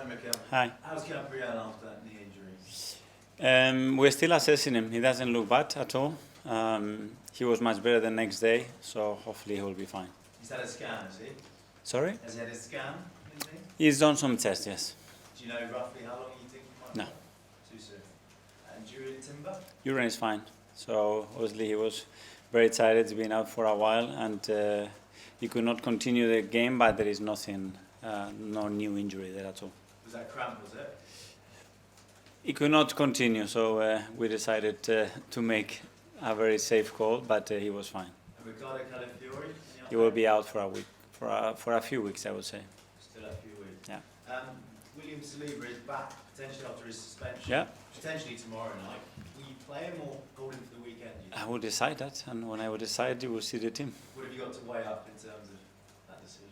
Hi, Mikel. Hi. How's Gabriel after that knee injury? We're still assessing him. He doesn't look bad at all. He was much better the next day, so hopefully he will be fine. He's had a scan, has he? Sorry? Has he had a scan? He's done some tests, yes. Do you know roughly how long you think he might No. be? Too soon. And Julian Timber? Urine is fine. So obviously he was very tired. He's been out for a while, and he could not continue the game, but there is nothing, no new injury there at all. Was that cramp, was it? He could not continue, so we decided to make a very safe call, but he was fine. And Ricardo Calafiori? He will be out for a week, for a few weeks, I would say. Still a few weeks. Yeah. William Saliba is back potentially after his suspension. Yeah. Potentially tomorrow night. Will you play him or hold him for the weekend? I will decide that, and when I will decide, you will see the team. What have you got to weigh up in terms of that decision?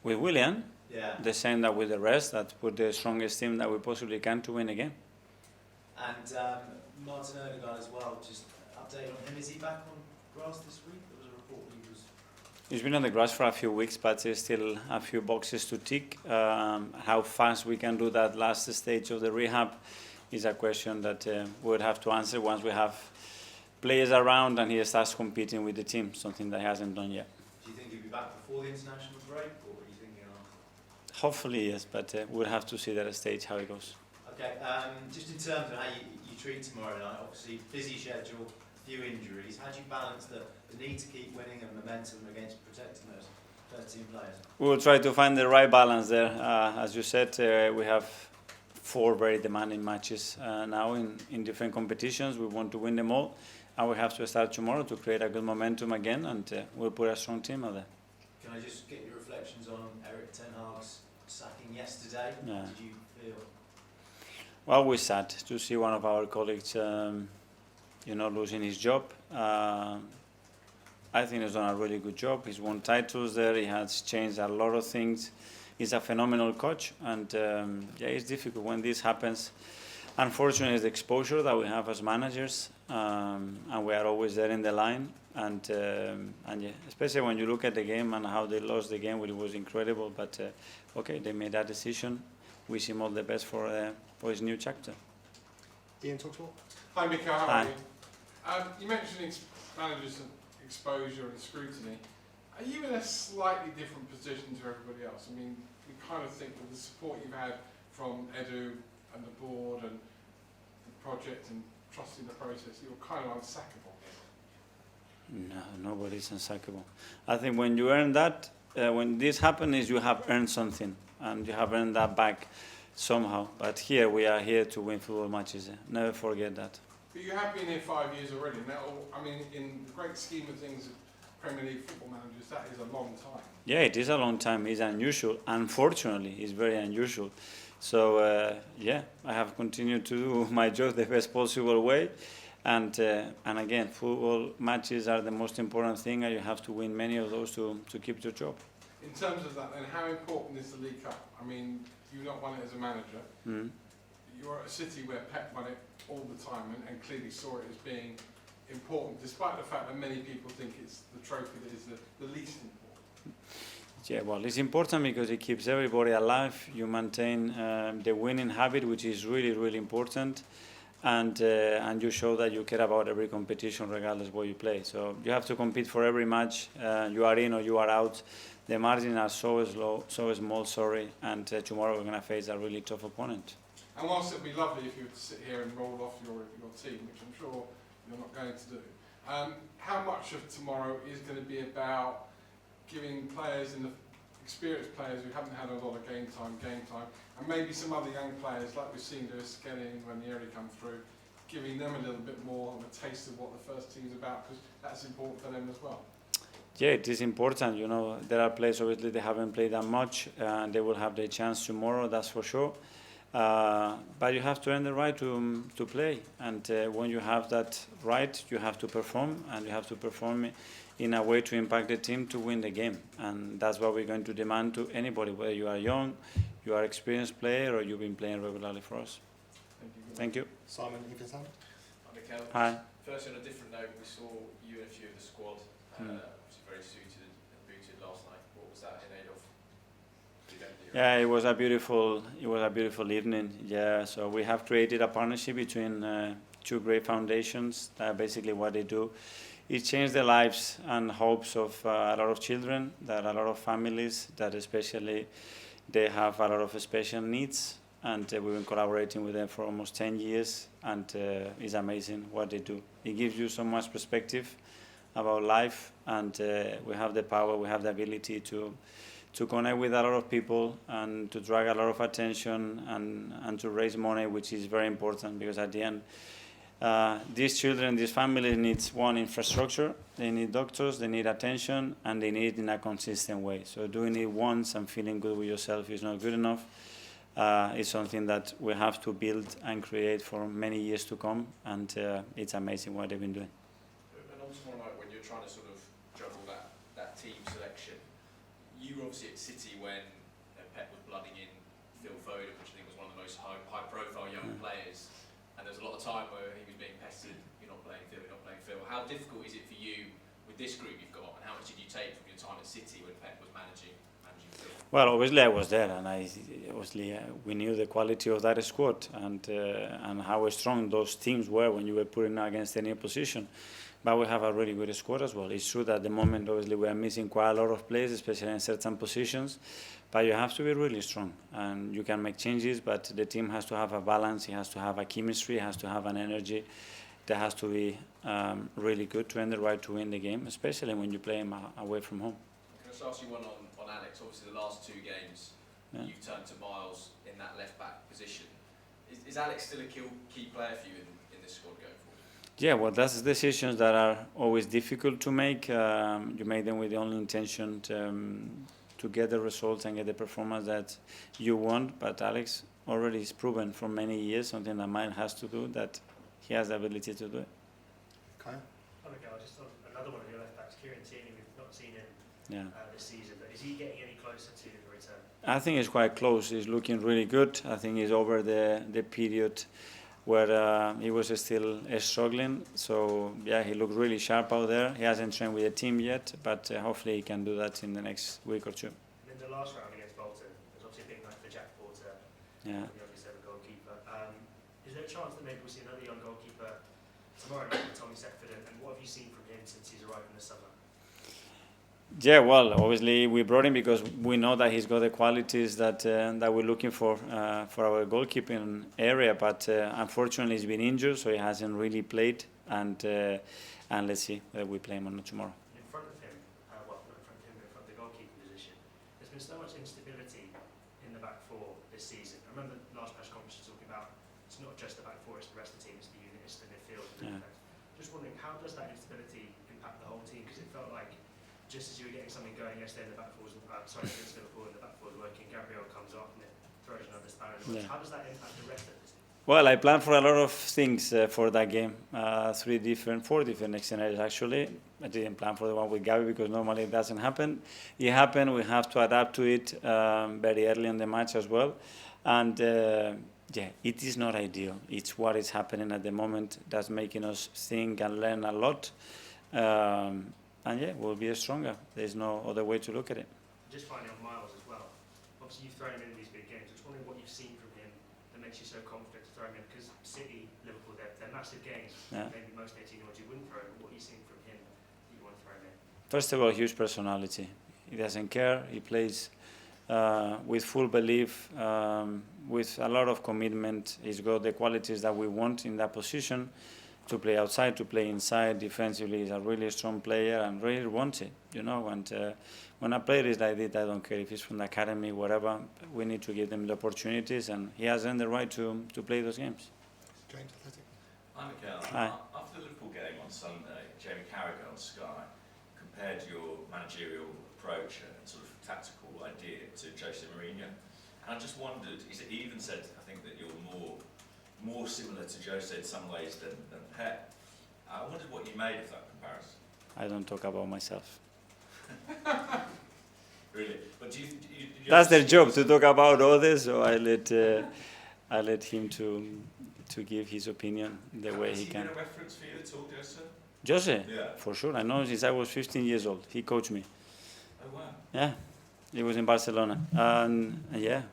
With William, Yeah. the same that with the rest, that put the strongest team that we possibly can to win a game. And Martin Odegaard as well, just update on him. Is he back on grass this week? There was a report he was... He's been on the grass for a few weeks, but there's still a few boxes to tick. How fast we can do that last stage of the rehab is a question that we would have to answer once we have players around and he starts competing with the team, something that he hasn't done yet. Do you think he'll be back before the international break, or are you thinking after? Hopefully, yes, but we'll have to see that stage how it goes. Okay, just in terms of how you treat tomorrow night, obviously busy schedule, few injuries. How do you balance the need to keep winning and momentum against protecting those first team players? We will try to find the right balance there. As you said, we have 4 very demanding matches now in different competitions. We want to win them all, and we have to start tomorrow to create a good momentum again, and we'll put a strong team out there. Can I just get your reflections on Erik Ten Hag's sacking yesterday? Yeah. How did you feel? Well, we're sad to see one of our colleagues, losing his job. I think he's done a really good job. He's won titles there. He has changed a lot of things. He's a phenomenal coach, and it's difficult when this happens. Unfortunately, it's the exposure that we have as managers, and we are always there in the line. And especially when you look at the game and how they lost the game, it was incredible. But okay, they made that decision. Wish him all the best for his new chapter. Ian, talk to all. Hi, Mikel. How Hi. are you? You mentioned managers' exposure and scrutiny. Are you in a slightly different position to everybody else? I mean, we kind of think with the support you've had from Edu and the board and the project and trusting the process, you're kind of unsackable. No, nobody's unsackable. I think when you earn that, when this happens, you have earned something, and you have earned that back somehow. But here, we are here to win football matches. Never forget that. But you have been here 5 years already. Now, I mean, in the great scheme of things of Premier League football managers, that is a long time. Yeah, it is a long time. It's unusual. Unfortunately, it's very unusual. So, I have continued to do my job the best possible way. And again, football matches are the most important thing, and you have to win many of those to keep your job. In terms of that, then, how important is the League Cup? I mean, you've not won it as a manager. Mm-hmm. You're at a city where Pep won it all the time and clearly saw it as being important, despite the fact that many people think it's the trophy that is the least important. Yeah, well, it's important because it keeps everybody alive. You maintain the winning habit, which is really, really important. And you show that you care about every competition regardless of where you play. So you have to compete for every match. You are in or you are out. The margins are so small, and tomorrow we're going to face a really tough opponent. And whilst it would be lovely if you were to sit here and roll off your team, which I'm sure you're not going to do, how much of tomorrow is going to be about giving players and the experienced players who haven't had a lot of game time, and maybe some other young players, like we've seen Lewis-Skelly and Ranieri come through, giving them a little bit more of a taste of what the first team's about, because that's important for them as well. Yeah, it is important. There are players, obviously, they haven't played that much, and they will have their chance tomorrow, that's for sure. But you have to earn the right to play, and when you have that right, you have to perform, and you have to perform in a way to impact the team to win the game. And that's what we're going to demand to anybody, whether you are young, you are an experienced player, or you've been playing regularly for us. Thank you. Simon, you can stand. Hi, Mikel. Hi. First, on a different note, we saw you and a few of the squad, obviously very suited and booted last night. What was that in aid of? You don't do Yeah, it was a beautiful evening. Yeah, so we have created a partnership between two great foundations. Basically, what they do is change the lives and hopes of a lot of children, that a lot of families, that especially they have a lot of special needs. And we've been collaborating with them for almost 10 years, and it's amazing what they do. It gives you so much perspective about life, and we have the power, we have the ability to connect with a lot of people and to drag a lot of attention and to raise money, which is very important, because at the end, these children, these families need one, infrastructure, they need doctors, they need attention, and they need it in a consistent way. So doing it once and feeling good with yourself is not good enough. It's something that we have to build and create for many years to come, and it's amazing what they've been doing. And on tomorrow night, when you're trying to sort of juggle that team selection, you were obviously at City when Pep was blooding in Phil Foden, which I think was one of the most high-profile young players, and there was a lot of time where he was being pestered, you're not playing Phil, you're not playing Phil. How difficult is it for you with this group you've got, and how much did you take from your time at City when Pep was managing Phil? Well, obviously I was there, and we knew the quality of that squad and how strong those teams were when you were putting against any opposition. But we have a really good squad as well. It's true that at the moment, obviously, we are missing quite a lot of players, especially in certain positions. But you have to be really strong, and you can make changes. But the team has to have a balance. It has to have a chemistry. It has to have an energy. That has to be really good to earn the right to win the game, especially when you play them away from home. Can I just ask you one on Alex? Obviously, the last two games, you've turned to Miles in that left-back position. Is Alex still a key player for you in this squad going forward? Yeah, well, that's decisions that are always difficult to make. You make them with the only intention to get the results and get the performance that you want. But Alex already is proven for many years, something that Mine has to do, that he has the ability to do it. Kaya? Just on another one of your left backs, Tierney, we've not seen him this season, but is he getting any closer to the return? I think it's quite close. He's looking really good. I think he's over the period where he was still struggling. So, yeah, he looked really sharp out there. He hasn't trained with the team yet, but hopefully he can do that in the next week or two. And in the last round against Bolton, there's obviously a big night for Jack Porter, Yeah. the youngest ever goalkeeper. Is there a chance that maybe we'll see another young goalkeeper tomorrow night with Tommy Setford, and what have you seen from him since he's arrived in the summer? Yeah, well, obviously we brought him because we know that he's got the qualities that we're looking for our goalkeeping area. But unfortunately, he's been injured, so he hasn't really played. And let's see whether we play him or not tomorrow. In front of him, not in front of him, but in front of the goalkeeping position, there's been so much instability in the back four this season. I remember the last press conference talking about it's not just the back four, it's the rest of the team, it's the unit, it's the midfield. Yeah. Just wondering, how does that instability impact the whole team? Because it felt like just as you were getting something going yesterday in the back four, against Liverpool, and the back four was working, Gabriel comes off and it throws another spanner in the works. Yeah. How does that impact the rest of the team? Well, I planned for a lot of things for that game. 4 different scenarios actually. I didn't plan for the one with Gabby because normally it doesn't happen. It happened. We have to adapt to it very early in the match as well. And yeah, it is not ideal. It's what is happening at the moment that's making us think and learn a lot. And yeah, we'll be stronger. There's no other way to look at it. Just finally on Miles as well. Obviously, you've thrown him in these big games. Just wondering what you've seen from him that makes you so confident to throw him in. Because City, Liverpool, they're massive games. Yeah. Maybe most 18-year-olds you wouldn't throw him. What are you seeing from him that you want to throw him in? First of all, huge personality. He doesn't care. He plays with full belief, with a lot of commitment. He's got the qualities that we want in that position. To play outside, to play inside, defensively, he's a really strong player and really wants it, you know. And when a player is like this, I don't care if he's from the academy, whatever. We need to give them the opportunities, and he has earned the right to play those games. James, Athletic. Hi, Mikel. Hi. After the Liverpool game on Sunday, Jamie Carragher on Sky compared your managerial approach and sort of tactical idea to Jose Mourinho. And I just wondered, he even said, I think, that you're more similar to Jose in some ways than Pep. I wondered what you made of that comparison. I don't talk about myself. Really? But do you That's their job, to talk about others, so I let him to give his opinion the way he can. Has he been a reference for you at all, Jose? Jose? Yeah. For sure. I know since I was 15 years old. He coached me. Oh, wow. Yeah. It was in Barcelona. And yeah,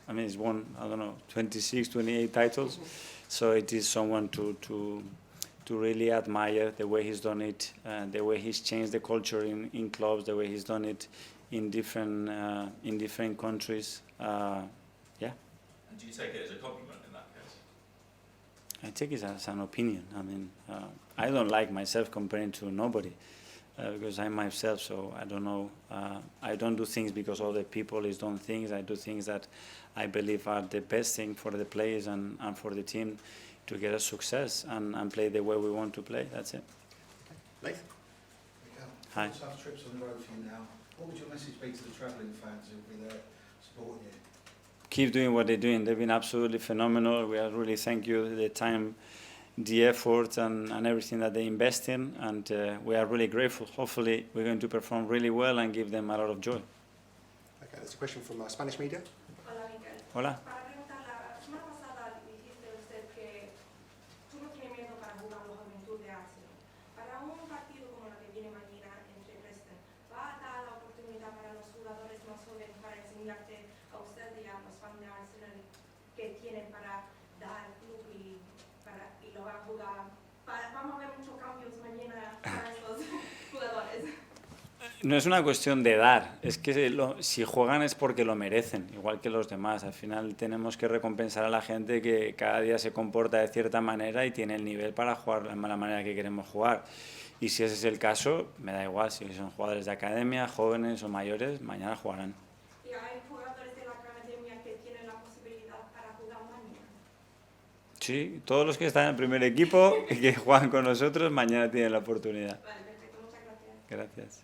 I mean, he's won, I don't know, 26, 28 titles. So it is someone to really admire the way he's done it, the way he's changed the culture in clubs, the way he's done it in different countries. Yeah. And do you take it as a compliment in that case? I take it as an opinion. I mean, I don't like myself comparing to nobody because I'm myself, so I don't know. I don't do things because other people is doing things. I do things that I believe are the best thing for the players and for the team to get a success and play the way we want to play. That's it. Nathan? Hi. Tough trips on the road for you now. What would your message be to the travelling fans who'll be there supporting you? Keep doing what they're doing. They've been absolutely phenomenal. We are really thank you the time, the effort, and everything that they invest in, and we are really grateful. Hopefully, we're going to perform really well and give them a lot of joy. Okay, there's a question from Spanish media. Hola, Mikel. Hola. Para preguntarle, la semana pasada dijiste usted que tú no tienes miedo para jugar los Juventud de Arsenal. Para un partido como la que viene mañana entre Preston, ¿va a dar la oportunidad para los jugadores más jóvenes para enseñarte a usted y a los fans de Arsenal que tienen para dar club y lo van a jugar? Vamos a ver muchos cambios mañana para estos jugadores. No es una cuestión de dar, es que si juegan es porque lo merecen, igual que los demás. Al final tenemos que recompensar a la gente que cada día se comporta de cierta manera y tiene el nivel para jugar de la manera que queremos jugar. Y si ese es el caso, me da igual, si son jugadores de academia, jóvenes o mayores, mañana jugarán. ¿Y hay jugadores de la academia que tienen la posibilidad para jugar mañana? Sí, todos los que están en el primer equipo y que juegan con nosotros, mañana tienen la oportunidad. Vale, perfecto, muchas gracias. Gracias.